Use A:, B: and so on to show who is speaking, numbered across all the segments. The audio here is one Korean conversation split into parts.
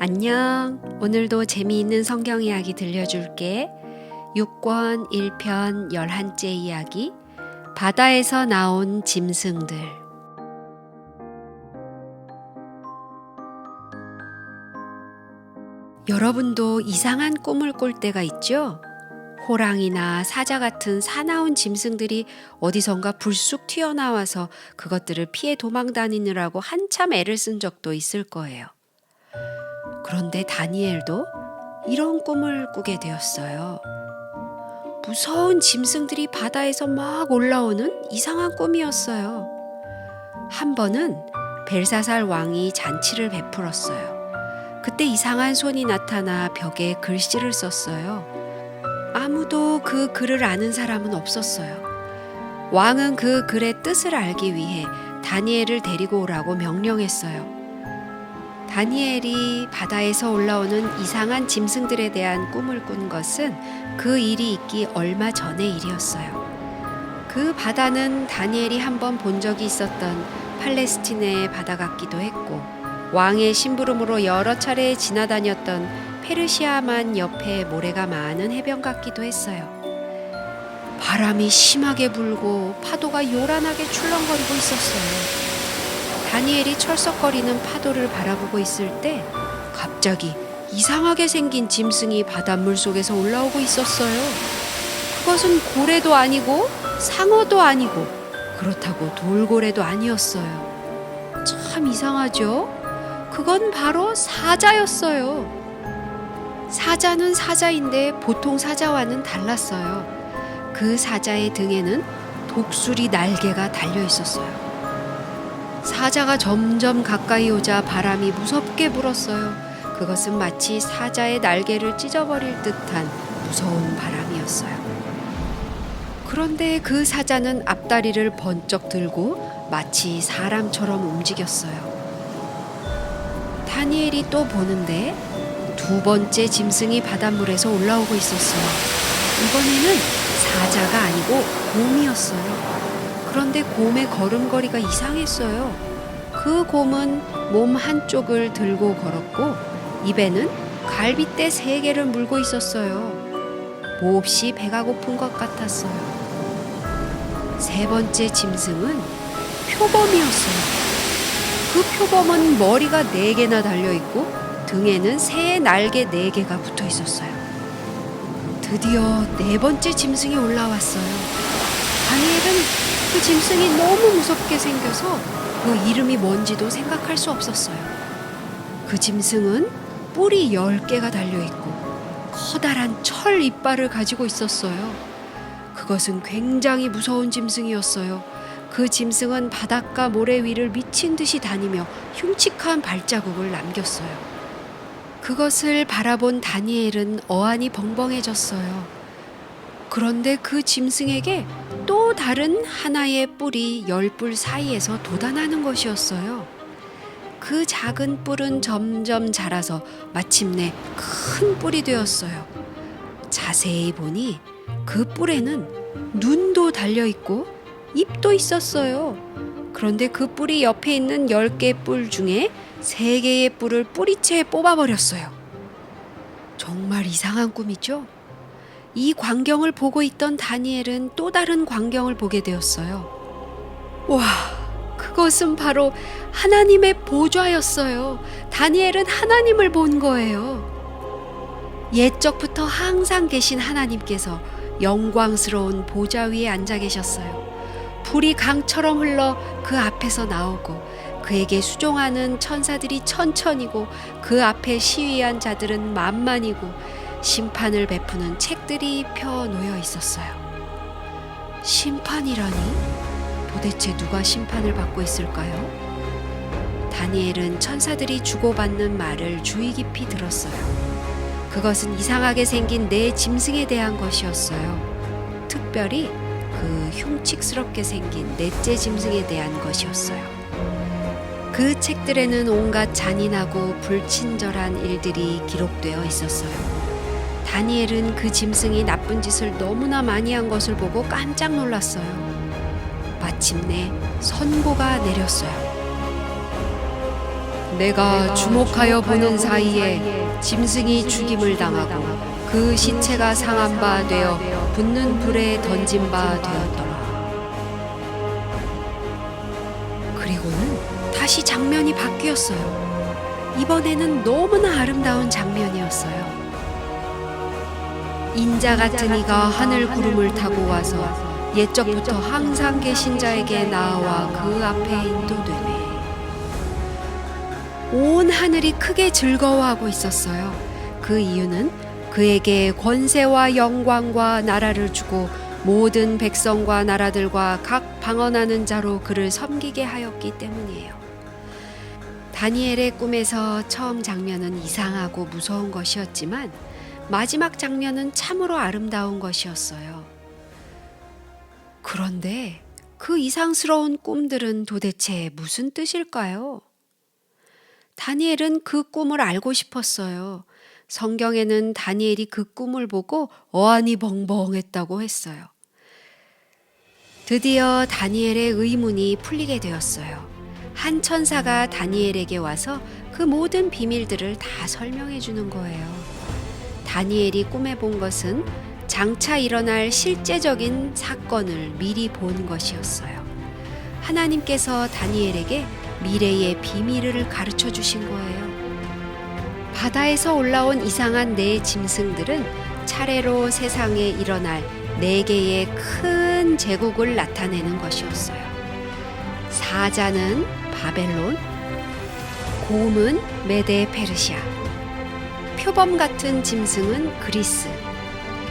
A: 안녕. 오늘도 재미있는 성경 이야기 들려줄게. 6권 1편 11째 이야기. 바다에서 나온 짐승들. 여러분도 이상한 꿈을 꿀 때가 있죠? 호랑이나 사자 같은 사나운 짐승들이 어디선가 불쑥 튀어나와서 그것들을 피해 도망다니느라고 한참 애를 쓴 적도 있을 거예요. 그런데 다니엘도 이런 꿈을 꾸게 되었어요. 무서운 짐승들이 바다에서 막 올라오는 이상한 꿈이었어요. 한 번은 벨사살 왕이 잔치를 베풀었어요. 그때 이상한 손이 나타나 벽에 글씨를 썼어요. 아무도 그 글을 아는 사람은 없었어요. 왕은 그 글의 뜻을 알기 위해 다니엘을 데리고 오라고 명령했어요. 다니엘이 바다에서 올라오는 이상한 짐승들에 대한 꿈을 꾼 것은 그 일이 있기 얼마 전의 일이었어요. 그 바다는 다니엘이 한번 본 적이 있었던 팔레스티나의 바다 같기도 했고, 왕의 심부름으로 여러 차례 지나다녔던 페르시아만 옆에 모래가 많은 해변 같기도 했어요. 바람이 심하게 불고 파도가 요란하게 출렁거리고 있었어요. 다니엘이 철썩거리는 파도를 바라보고 있을 때 갑자기 이상하게 생긴 짐승이 바닷물 속에서 올라오고 있었어요. 그것은 고래도 아니고 상어도 아니고 그렇다고 돌고래도 아니었어요. 참 이상하죠? 그건 바로 사자였어요. 사자는 사자인데 보통 사자와는 달랐어요. 그 사자의 등에는 독수리 날개가 달려 있었어요. 사자가 점점 가까이 오자 바람이 무섭게 불었어요. 그것은 마치 사자의 날개를 찢어버릴 듯한 무서운 바람이었어요. 그런데 그 사자는 앞다리를 번쩍 들고 마치 사람처럼 움직였어요. 다니엘이 또 보는데 두 번째 짐승이 바닷물에서 올라오고 있었어요. 이번에는 사자가 아니고 곰이었어요. 그런데 곰의 걸음걸이가 이상했어요. 그 곰은 몸 한쪽을 들고 걸었고 입에는 갈빗대 3개를 물고 있었어요. 몹시 배가 고픈 것 같았어요. 세 번째 짐승은 표범이었어요. 그 표범은 머리가 4개나 달려있고 등에는 새의 날개 4개가 붙어 있었어요. 드디어 4번째 짐승이 올라왔어요. 다니엘은 그 짐승이 너무 무섭게 생겨서 그 이름이 뭔지도 생각할 수 없었어요. 그 짐승은 뿔이 10개가 달려있고 커다란 철 이빨을 가지고 있었어요. 그것은 굉장히 무서운 짐승이었어요. 그 짐승은 바닷가 모래 위를 미친 듯이 다니며 흉측한 발자국을 남겼어요. 그것을 바라본 다니엘은 어안이 벙벙해졌어요. 그런데 그 짐승에게 또 다른 하나의 뿔이 10뿔 사이에서 돋아나는 것이었어요. 그 작은 뿔은 점점 자라서 마침내 큰 뿔이 되었어요. 자세히 보니 그 뿔에는 눈도 달려있고 입도 있었어요. 그런데 그 뿔이 옆에 있는 10개의 뿔 중에 3개의 뿔을 뿌리채 뽑아버렸어요. 정말 이상한 꿈이죠? 이 광경을 보고 있던 다니엘은 또 다른 광경을 보게 되었어요. 와, 그것은 바로 하나님의 보좌였어요. 다니엘은 하나님을 본 거예요. 옛적부터 항상 계신 하나님께서 영광스러운 보좌 위에 앉아 계셨어요. 불이 강처럼 흘러 그 앞에서 나오고 그에게 수종하는 천사들이 천천이고 그 앞에 시위한 자들은 만만이고 심판을 베푸는 책들이 펴 놓여 있었어요. 심판이라니? 도대체 누가 심판을 받고 있을까요? 다니엘은 천사들이 주고받는 말을 주의 깊이 들었어요. 그것은 이상하게 생긴 4 짐승에 대한 것이었어요. 특별히 그 흉측스럽게 생긴 4째 짐승에 대한 것이었어요. 그 책들에는 온갖 잔인하고 불친절한 일들이 기록되어 있었어요. 다니엘은 그 짐승이 나쁜 짓을 너무나 많이 한 것을 보고 깜짝 놀랐어요. 마침내 선고가 내렸어요. 내가 주목하여 보는 사이에 짐승이 죽임을 당하고 그 시체가 상한 바 되어 붙는 불에 던진 바 되었더라. 그리고는 다시 장면이 바뀌었어요. 이번에는 너무나 아름다운 장면이었어요. 인자 같은 이가 하늘 구름을 타고 와서 옛적부터 항상 계신 자에게 나아와 그 앞에 인도되매 온 하늘이 크게 즐거워하고 있었어요. 그 이유는 그에게 권세와 영광과 나라를 주고 모든 백성과 나라들과 각 방언하는 자로 그를 섬기게 하였기 때문이에요. 다니엘의 꿈에서 처음 장면은 이상하고 무서운 것이었지만 마지막 장면은 참으로 아름다운 것이었어요. 그런데 그 이상스러운 꿈들은 도대체 무슨 뜻일까요? 다니엘은 그 꿈을 알고 싶었어요. 성경에는 다니엘이 그 꿈을 보고 어안이 벙벙했다고 했어요. 드디어 다니엘의 의문이 풀리게 되었어요. 한 천사가 다니엘에게 와서 그 모든 비밀들을 다 설명해 주는 거예요. 다니엘이 꿈에 본 것은 장차 일어날 실제적인 사건을 미리 본 것이었어요. 하나님께서 다니엘에게 미래의 비밀을 가르쳐 주신 거예요. 바다에서 올라온 이상한 네 짐승들은 차례로 세상에 일어날 4개의 큰 제국을 나타내는 것이었어요. 사자는 바벨론, 곰은 메데 페르시아, 표범 같은 짐승은 그리스,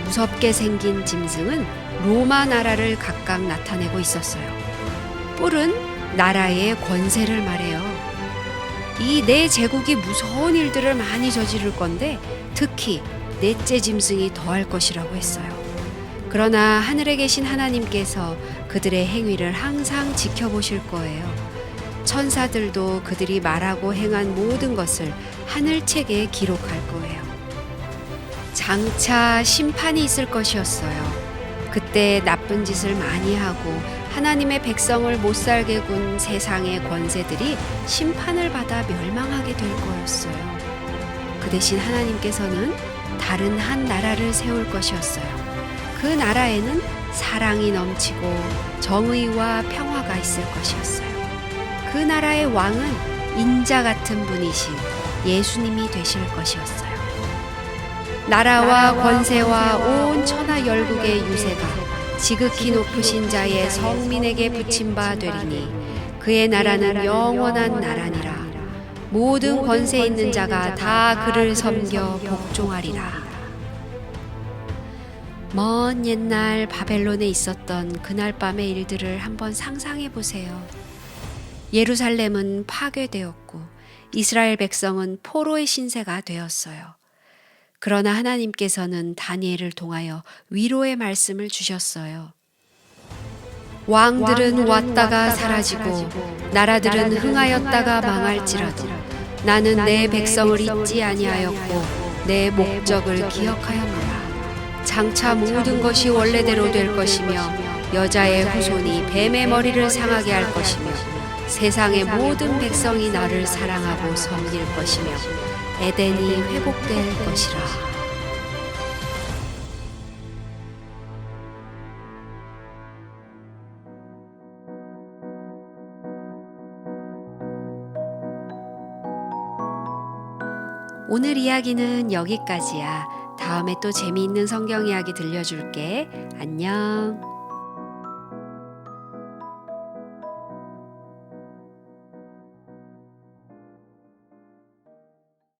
A: 무섭게 생긴 짐승은 로마 나라를 각각 나타내고 있었어요. 뿔은 나라의 권세를 말해요. 이 네 제국이 무서운 일들을 많이 저지를 건데 특히 넷째 짐승이 더할 것이라고 했어요. 그러나 하늘에 계신 하나님께서 그들의 행위를 항상 지켜보실 거예요. 천사들도 그들이 말하고 행한 모든 것을 하늘책에 기록할 거예요. 장차 심판이 있을 것이었어요. 그때 나쁜 짓을 많이 하고 하나님의 백성을 못살게 군 세상의 권세들이 심판을 받아 멸망하게 될 거였어요. 그 대신 하나님께서는 다른 한 나라를 세울 것이었어요. 그 나라에는 사랑이 넘치고 정의와 평화가 있을 것이었어요. 그 나라의 왕은 인자 같은 분이신 예수님이 되실 것이었어요. 나라와 권세와 온 천하 열국의 유세가 지극히 높으신 자의 성민에게 붙임 바 되리니 그의 나라는 영원한 나라니라. 모든 권세 있는 자가 다 그를 섬겨 복종하리라. 먼 옛날 바벨론에 있었던 그날 밤의 일들을 한번 상상해 보세요. 예루살렘은 파괴되었고 이스라엘 백성은 포로의 신세가 되었어요. 그러나 하나님께서는 다니엘을 통하여 위로의 말씀을 주셨어요. 왕들은 왔다가 사라지고 나라들은 흥하였다가 망할지라도 나는 내 백성을 잊지 아니하였고 내 목적을 기억하였노라. 장차 모든 것이 원래대로 될 것이며 여자의 후손이 뱀의 머리를 상하게 할 것이며 세상의 모든 백성이 나를 사랑하고 섬길 것이며 에덴이 회복될 것이라. 오늘 이야기는 여기까지야. 다음에 또 재미있는 성경 이야기 들려줄게. 안녕.